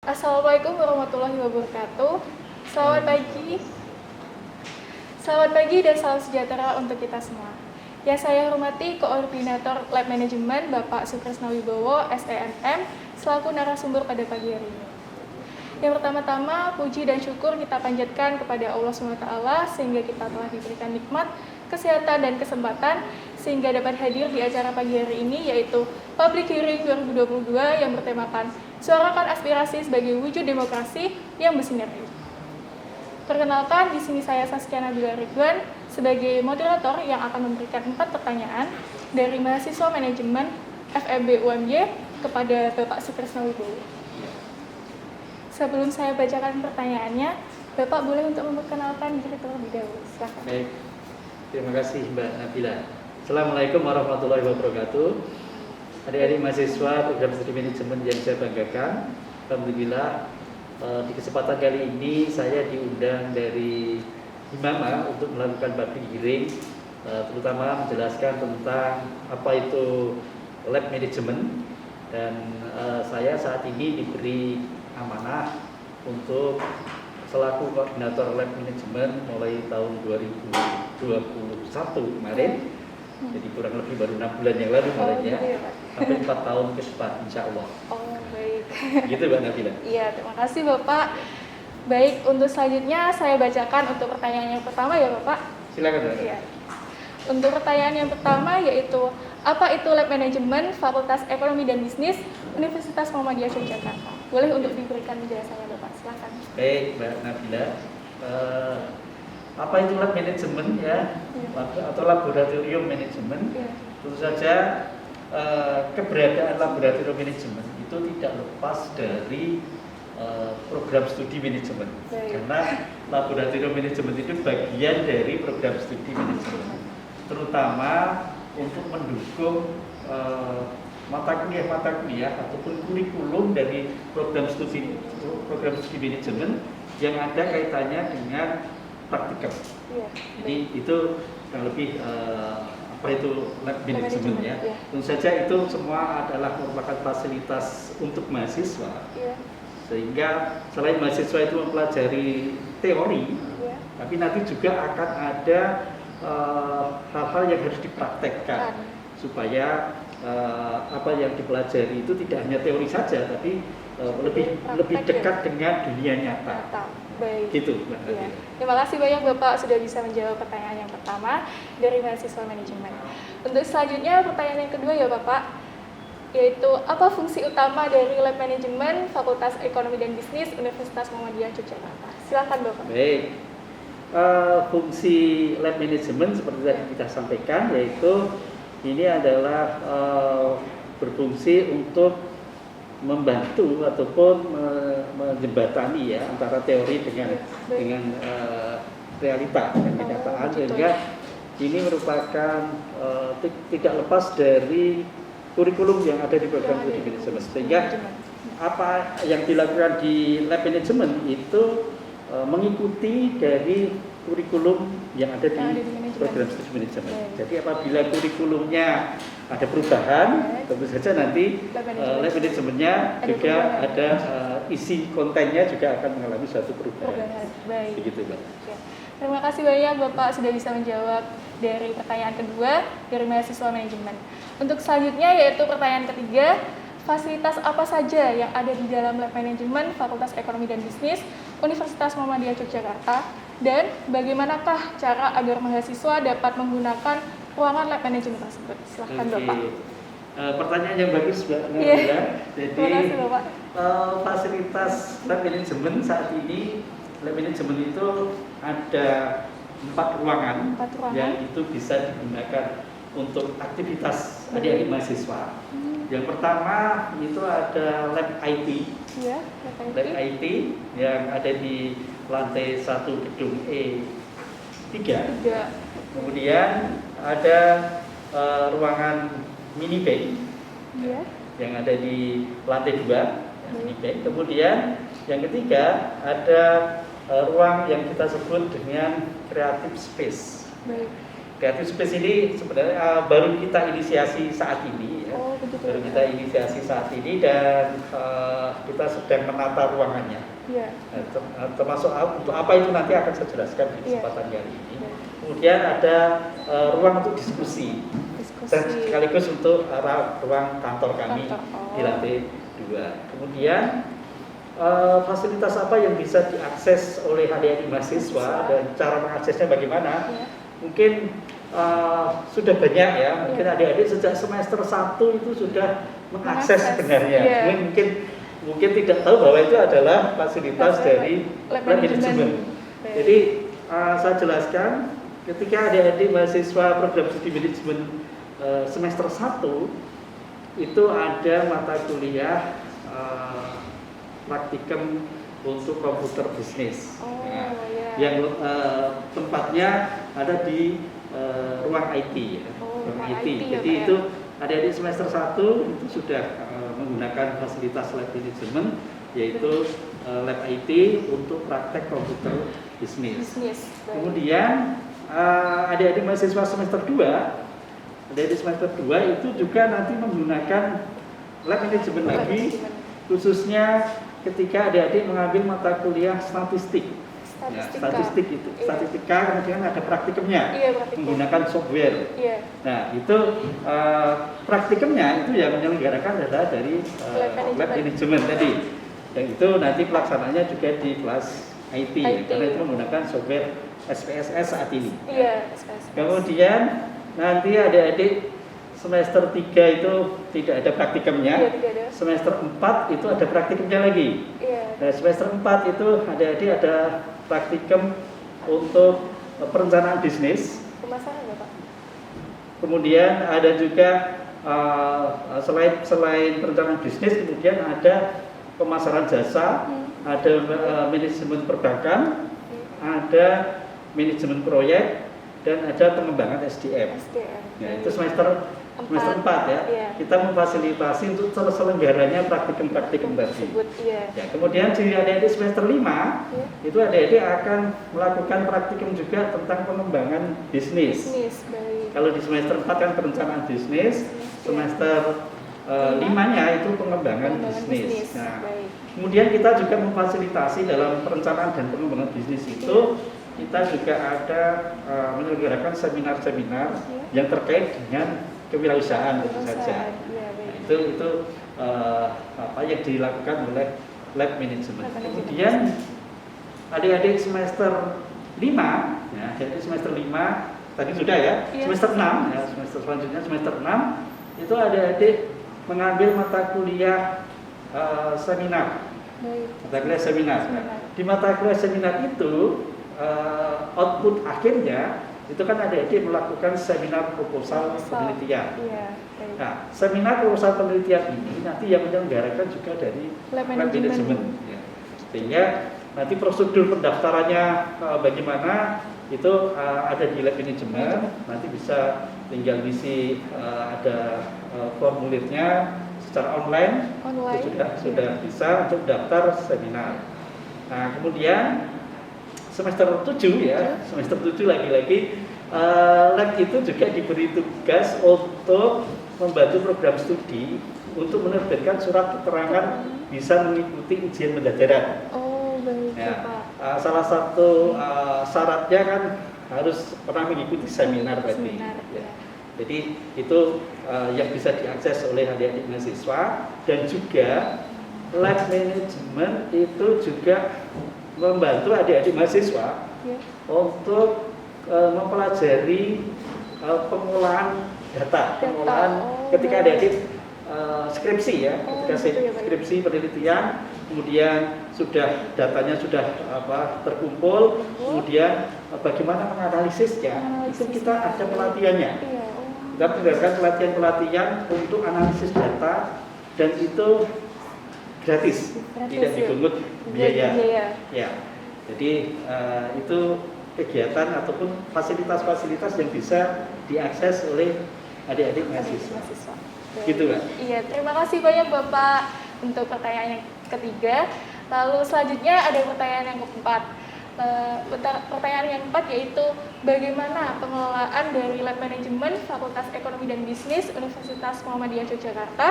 Assalamualaikum warahmatullahi wabarakatuh. Selamat pagi. Selamat pagi dan salam sejahtera untuk kita semua. Yang saya hormati Koordinator Lab Manajemen Bapak Sutresna Wibowo, SENM, selaku narasumber pada pagi hari ini. Yang pertama-tama, puji dan syukur kita panjatkan kepada Allah SWT sehingga kita telah diberikan nikmat, kesehatan, dan kesempatan sehingga dapat hadir di acara pagi hari ini, yaitu Public Hearing 2022 yang bertemakan Suarakan Aspirasi sebagai Wujud Demokrasi yang Bersinergi. Perkenalkan, di sini saya Saskia Nabila Ridwan sebagai moderator yang akan memberikan 4 pertanyaan dari mahasiswa manajemen FEB UMY kepada Bapak Sutresna Wibowo. Sebelum saya bacakan pertanyaannya, Bapak boleh untuk memperkenalkan diri terlebih dahulu. Silakan. Baik, terima kasih Mbak Nabila. Assalamualaikum warahmatullahi wabarakatuh. Adik-adik mahasiswa program studi manajemen yang saya banggakan, alhamdulillah di kesempatan kali ini saya diundang dari Himama untuk melakukan public hearing, terutama menjelaskan tentang apa itu lab management, dan saya saat ini diberi amanah untuk selaku koordinator lab management mulai tahun 2021 kemarin. Jadi kurang lebih baru 6 bulan yang lalu mulainya, sampai 4 tahun ke depan insya Allah. Oh, baik. Gitu Mbak Nabila. Iya, terima kasih Bapak. Baik, untuk selanjutnya saya bacakan untuk pertanyaan yang pertama ya Bapak. Silakan Mbak. Iya. Untuk pertanyaan yang pertama yaitu, apa itu Lab Manajemen Fakultas Ekonomi dan Bisnis Universitas Muhammadiyah Yogyakarta? Boleh untuk diberikan penjelasannya Bapak, silakan. Baik Mbak Nabila. Apa itu lab manajemen ya, atau laboratorium manajemen? Tentu saja keberadaan laboratorium manajemen itu tidak lepas dari program studi manajemen, karena laboratorium manajemen itu bagian dari program studi manajemen, terutama untuk mendukung mata kuliah ataupun kurikulum dari program studi manajemen yang ada kaitannya dengan praktikal. Jadi itu kurang lebih apa itu lab management ya. Tentu saja itu semua adalah merupakan fasilitas untuk mahasiswa. Sehingga selain mahasiswa itu mempelajari teori, tapi nanti juga akan ada hal-hal yang harus dipraktekkan supaya apa yang dipelajari itu tidak hanya teori saja, tapi lebih dekat dengan dunia nyata. Baik. Gitu, Mbak. Ya. Terima kasih banyak Bapak sudah bisa menjawab pertanyaan yang pertama dari mahasiswa manajemen. Untuk selanjutnya pertanyaan yang kedua ya Bapak, yaitu apa fungsi utama dari Lab Manajemen Fakultas Ekonomi dan Bisnis Universitas Muhammadiyah Yogyakarta? Silakan Bapak. Baik. Fungsi lab manajemen seperti tadi kita sampaikan, yaitu ini adalah berfungsi untuk membantu ataupun menjembatani ya antara teori dengan realita dan kenyataan, sehingga ini merupakan tidak lepas dari kurikulum yang ada di program studi manajemen, sehingga apa yang dilakukan di lab manajemen itu mengikuti dari kurikulum yang ada di program studi manajemen. Jadi apabila kurikulumnya ada perubahan, tentu saja nanti lab manajemennya juga ada isi kontennya juga akan mengalami suatu perubahan. Baik. Begitu, Mbak. Terima kasih banyak Bapak sudah bisa menjawab dari pertanyaan kedua dari mahasiswa manajemen. Untuk selanjutnya yaitu pertanyaan ketiga, fasilitas apa saja yang ada di dalam Lab Manajemen Fakultas Ekonomi dan Bisnis Universitas Muhammadiyah Yogyakarta, dan bagaimanakah cara agar mahasiswa dapat menggunakan ruangan Lab Manajemen tersebut? Silahkan Bapak. Pertanyaan yang bagus Mbak Nabila. Jadi kasih, Bapak. Fasilitas Lab Manajemen saat ini, Lab Manajemen itu ada 4 ruangan yang itu bisa digunakan untuk aktivitas adik-adik mahasiswa. Yang pertama itu ada Lab IT, Lab IT yang ada di lantai 1 gedung E3. Kemudian ada ruangan mini bank yang ada di lantai 2, mini bank. Kemudian yang ketiga ada ruang yang kita sebut dengan creative space. Creative space ini sebenarnya baru kita inisiasi saat ini ya. begitu. Baru kita inisiasi saat ini dan kita sedang menata ruangannya. Iya. Termasuk untuk apa itu nanti akan saya jelaskan di kesempatan kali ini. Iya. Kemudian ada ruang untuk diskusi. Dan sekaligus untuk ruang kantor kami di lantai 2. Kemudian fasilitas apa yang bisa diakses oleh adik-adik mahasiswa dan cara mengaksesnya bagaimana? Iya. Mungkin sudah banyak ya, mungkin adik-adik sejak semester 1 itu sudah mengakses sebenarnya. Iya. Mungkin tidak tahu bahwa itu adalah fasilitas dari lab management. Jadi saya jelaskan, ketika adik-adik mahasiswa program studi manajemen semester 1 itu ada mata kuliah praktikum untuk komputer bisnis. Yang tempatnya ada di ruang IT ya. Ruang IT. Jadi itu adik-adik semester 1 itu sudah menggunakan fasilitas lab management, yaitu lab IT untuk praktek komputer bisnis. Kemudian adik-adik mahasiswa semester 2 itu juga nanti menggunakan lab management lagi, khususnya ketika adik-adik mengambil mata kuliah statistik. Statistik itu, statistika, kemudian ada praktikumnya, menggunakan software. Nah itu praktikumnya itu yang menyelenggarakan adalah dari lab management tadi. Dan itu nanti pelaksananya juga di kelas IT. Karena itu menggunakan software SPSS saat ini. Kemudian nanti adik-adik semester 3 itu tidak ada praktikumnya. Semester 4 itu ada praktikumnya lagi. Nah, semester 4 itu adik-adik ada praktikum untuk perencanaan bisnis. Pemasaran ya, Pak? Kemudian ada juga selain perencanaan bisnis, kemudian ada pemasaran jasa, ada manajemen perbankan, ada manajemen proyek, dan ada pengembangan SDM. Nah, itu semester 4 ya. Kita memfasilitasi untuk terselenggaranya praktikum-praktikum tadi. Ya, kemudian di adik-adik semester 5 itu adik-adik akan melakukan praktikum juga tentang pengembangan bisnis. Kalau di semester 4 kan perencanaan bisnis, semester 5-nya itu pengembangan bisnis. Nah, kemudian kita juga memfasilitasi dalam perencanaan dan pengembangan bisnis itu, kita juga ada menyelenggarakan seminar-seminar yang terkait dengan kewirausahaan tentu saja. Nah, itu apa yang dilakukan oleh lab management. Kemudian adik-adik semester 5, ya, jadi semester 5 tadi sudah ya, semester 6 ya, semester selanjutnya semester 6 itu adik-adik mengambil mata kuliah seminar. Mata kuliah seminar. Nah, di mata kuliah seminar itu output akhirnya itu kan adik-adik melakukan seminar proposal penelitian. Nah, seminar proposal penelitian ini nanti yang menyelenggarakan juga dari lab management. Ya. Sehingga nanti prosedur pendaftarannya bagaimana itu ada di lab management. Nanti bisa tinggal isi ada formulirnya secara online. Itu sudah bisa untuk daftar seminar. Nah, kemudian semester 7 ya, semester 7 lagi-lagi lab itu juga diberi tugas untuk membantu program studi untuk menerbitkan surat keterangan bisa mengikuti ujian pendaftaran. Salah satu syaratnya kan harus pernah mengikuti seminar tadi. Ya. Jadi itu yang bisa diakses oleh adik-adik mahasiswa, dan juga lab management itu juga membantu adik-adik mahasiswa untuk mempelajari pengolahan data, ketika adik-adik skripsi ya, ketika skripsi penelitian, kemudian datanya sudah terkumpul, kemudian bagaimana menganalisisnya, itu kita ada pelatihannya. Kita berdasarkan pelatihan-pelatihan untuk analisis data, dan itu gratis, tidak dipungut biaya. Ya, jadi itu kegiatan ataupun fasilitas-fasilitas yang bisa diakses oleh adik-adik mahasiswa. Gitu, Mbak. Iya, terima kasih banyak Bapak untuk pertanyaan yang ketiga. Lalu selanjutnya ada pertanyaan yang keempat. Pertanyaan yang keempat yaitu bagaimana pengelolaan dari Lab Manajemen Fakultas Ekonomi dan Bisnis Universitas Muhammadiyah Yogyakarta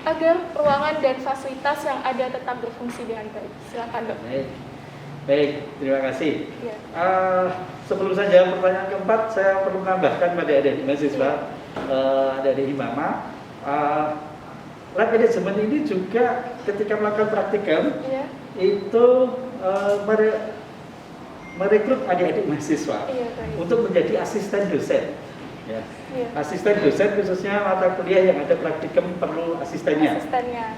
agar ruangan dan fasilitas yang ada tetap berfungsi dengan baik. Silakan dok. Baik, terima kasih. Ya. Sebelum saya jawab pertanyaan keempat, saya perlu menambahkan pada adik mahasiswa, adik Himama, Lab Manajemen ini juga ketika melakukan praktikum itu merekrut adik-adik mahasiswa untuk menjadi asisten dosen. Ya. Asisten dosen khususnya mata kuliah yang ada praktikum perlu asistennya.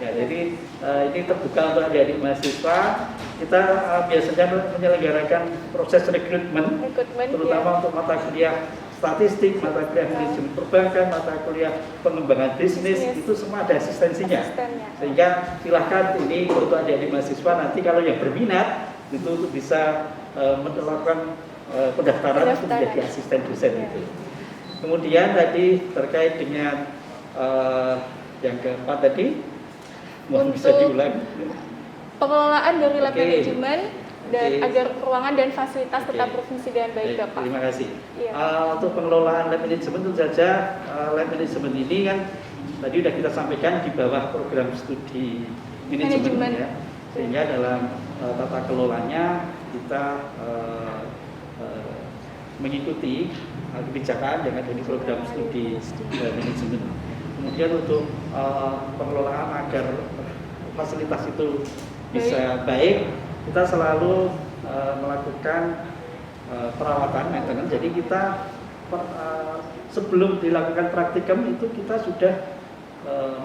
Ya, jadi ini terbuka untuk adik-adik mahasiswa. Kita biasanya menyelenggarakan proses rekrutmen terutama untuk mata kuliah statistik, mata kuliah manajemen perbankan, mata kuliah pengembangan bisnis, itu semua ada asistensinya. Sehingga silahkan ini untuk adik-adik mahasiswa nanti kalau yang berminat itu bisa melakukan pendaftaran untuk menjadi asisten dosen itu. Kemudian tadi terkait dengan yang keempat tadi, mohon bisa diulang. Pengelolaan dari Lab Manajemen dan agar ruangan dan fasilitas tetap berfungsi dengan baik, Bapak. Terima kasih. Untuk pengelolaan Lab Manajemen tentu saja Lab Manajemen ini kan tadi sudah kita sampaikan di bawah program studi manajemen ya. Sehingga dalam tata kelolanya kita mengikuti kebijakan yang ada di program studi manajemen. Kemudian untuk pengelolaan agar fasilitas itu bisa baik, kita selalu melakukan perawatan maintenance. Jadi kita sebelum dilakukan praktikum itu kita sudah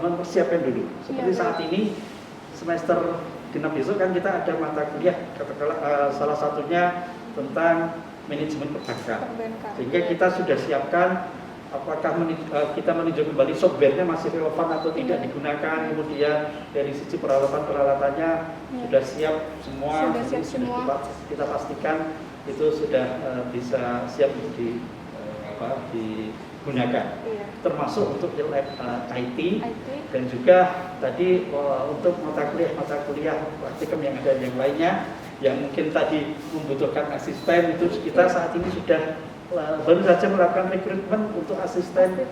mempersiapkan dulu. Seperti saat ini semester genap besok kan kita ada mata kuliah salah satunya tentang manajemen perbankan. Sehingga kita sudah siapkan apakah kita meninjau kembali softwarenya masih relevan atau tidak digunakan, kemudian dari sisi peralatan-peralatannya sudah siap semua, kita pastikan itu sudah bisa siap untuk digunakan, termasuk untuk lab IT dan juga tadi untuk mata kuliah praktikum yang ada yang lainnya yang mungkin tadi membutuhkan asisten, itu kita saat ini sudah baru saja melakukan rekrutmen untuk asisten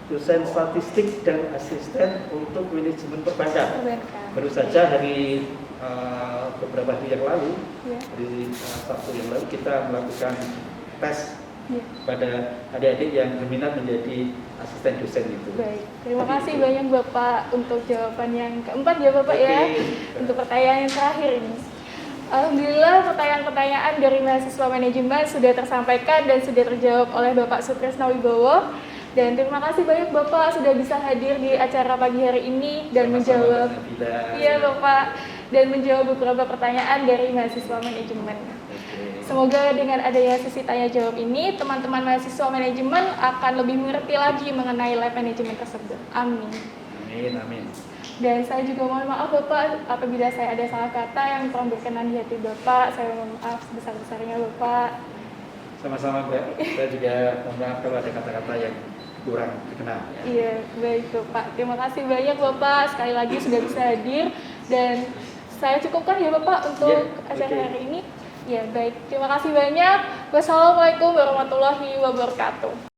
dosen statistik dan asisten untuk manajemen perbankan. Baru saja hari beberapa hari yang lalu, hari Sabtu yang lalu kita melakukan tes pada adik-adik yang berminat menjadi asisten dosen itu. Baik, terima kasih banyak Bapak untuk jawaban yang keempat ya Bapak ya. Untuk pertanyaan yang terakhir ini. Alhamdulillah pertanyaan-pertanyaan dari mahasiswa manajemen sudah tersampaikan dan sudah terjawab oleh Bapak Sutrisno Wibowo. Dan terima kasih banyak Bapak sudah bisa hadir di acara pagi hari ini dan menjawab Bapak dan menjawab beberapa pertanyaan dari mahasiswa manajemen. Semoga dengan adanya sesi tanya jawab ini, teman-teman mahasiswa manajemen akan lebih mengerti lagi mengenai lab manajemen tersebut. Amin. Amin. Dan saya juga mohon maaf Bapak apabila saya ada salah kata yang kurang berkenan di hati Bapak. Saya mohon maaf sebesar-besarnya Bapak. Sama-sama Mbak. Saya juga mohon maaf kalau ada kata-kata yang kurang berkenan. Iya, baik Bapak. Terima kasih banyak Bapak sekali lagi sudah bisa hadir dan saya cukupkan ya Bapak untuk acara hari ini. Ya, baik. Terima kasih banyak. Wassalamualaikum warahmatullahi wabarakatuh.